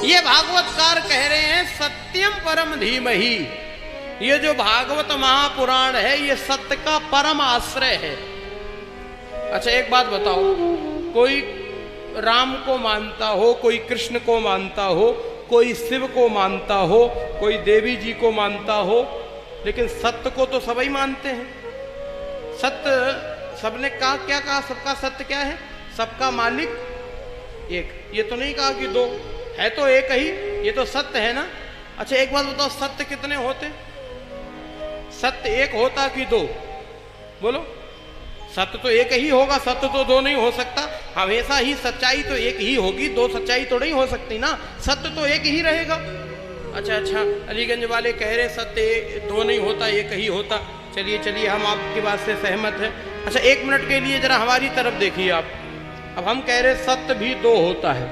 ये भागवतकार कह रहे हैं सत्यम परम धीमहि। ये जो भागवत महापुराण है ये सत्य का परम आश्रय है। अच्छा एक बात बताओ, कोई राम को मानता हो, कोई कृष्ण को मानता हो, कोई शिव को मानता हो, कोई देवी जी को मानता हो, लेकिन सत्य को तो सभी मानते हैं। सत्य सबने कहा, क्या कहा? सबका सत्य क्या है? सबका मालिक एक। ये तो नहीं कहा कि दो, है तो एक ही, ये तो सत्य है ना। अच्छा एक बात बताओ, सत्य कितने होते? सत्य एक होता कि दो? बोलो। सत्य तो एक ही होगा, सत्य तो दो नहीं हो सकता। हमेशा ही सच्चाई तो एक ही होगी, दो सच्चाई तो नहीं हो सकती ना। सत्य तो एक ही रहेगा। अच्छा, अलीगंज वाले कह रहे सत्य दो नहीं होता, एक ही होता। चलिए हम आपकी बात से सहमत हैं। अच्छा एक मिनट के लिए जरा हमारी तरफ देखिए आप। अब हम कह रहे सत्य भी दो होता है,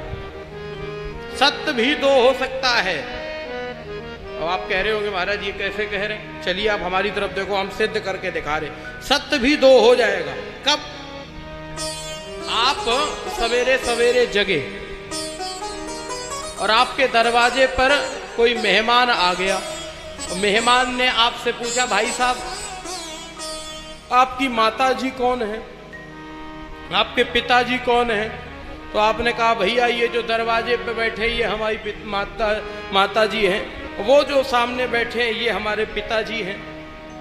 सत्य भी दो हो सकता है। अब आप कह रहे होंगे महाराज ये कैसे कह रहे हैं? चलिए आप हमारी तरफ देखो, हम सिद्ध करके दिखा रहे। सत्य भी दो हो जाएगा। कब? आप सवेरे सवेरे जगे और आपके दरवाजे पर कोई मेहमान आ गया और मेहमान ने आपसे पूछा, भाई साहब आपकी माता जी कौन है, आपके पिताजी कौन है? तो आपने कहा भैया ये जो दरवाजे पे बैठे ये हमारी माता जी हैं, वो जो सामने बैठे हैं ये हमारे पिताजी हैं।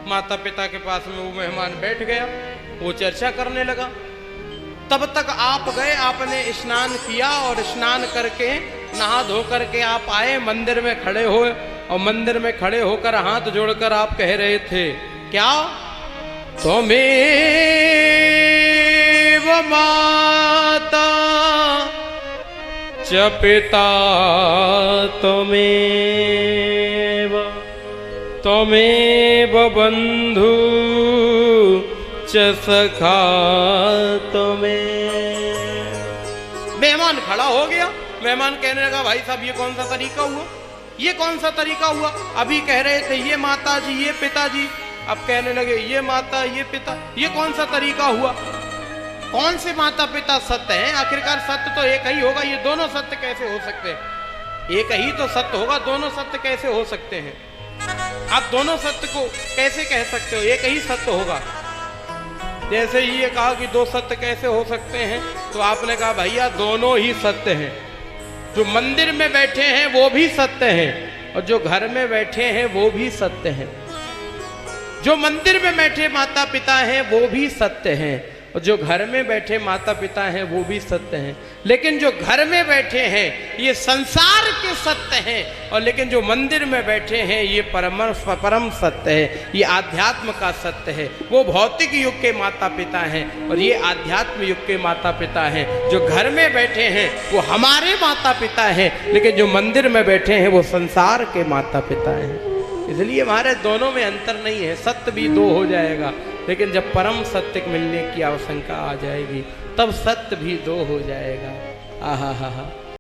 माता पिता के पास में वो मेहमान बैठ गया, वो चर्चा करने लगा। तब तक आप गए, आपने स्नान किया और स्नान करके नहा धो करके आप आए, मंदिर में खड़े हो और मंदिर में खड़े होकर हाथ जोड़कर आप कह रहे थे क्या? त्वमेव माता च पिता त्वमेव बंधु च सखा मेहमान खड़ा हो गया। मेहमान कहने लगा भाई साहब ये कौन सा तरीका हुआ, ये कौन सा तरीका हुआ? अभी कह रहे थे ये माता जी ये पिताजी, अब कहने लगे ये माता ये पिता, ये कौन सा तरीका हुआ? कौन से माता पिता सत्य हैं? आखिरकार सत्य तो एक ही होगा। ये दोनों सत्य कैसे हो सकते हैं? एक ही तो सत्य होगा, दोनों सत्य कैसे हो सकते हैं? आप दोनों सत्य को कैसे कह सकते हो? एक ही सत्य होगा। जैसे ये कहा कि दो सत्य कैसे हो सकते हैं, तो आपने कहा भैया दोनों ही सत्य हैं। जो मंदिर में बैठे हैं वो भी सत्य हैं और जो घर में बैठे हैं वो भी सत्य हैं। जो मंदिर में बैठे माता पिता हैं वो भी सत्य हैं और जो घर में बैठे माता पिता हैं वो भी सत्य हैं। लेकिन जो घर में बैठे हैं ये संसार के सत्य हैं और लेकिन जो मंदिर में बैठे हैं ये परम सत्य है, ये आध्यात्म का सत्य है। वो भौतिक युग के माता पिता हैं और ये आध्यात्म युग के माता पिता हैं। जो घर में बैठे हैं वो हमारे माता पिता हैं, लेकिन जो मंदिर में बैठे हैं वो संसार के माता पिता हैं। इसलिए हमारे दोनों में अंतर नहीं है। सत्य भी दो हो जाएगा, लेकिन जब परम सत्य मिलने की आशंका आ जाएगी तब सत्य भी दो हो जाएगा। आहा हा हा।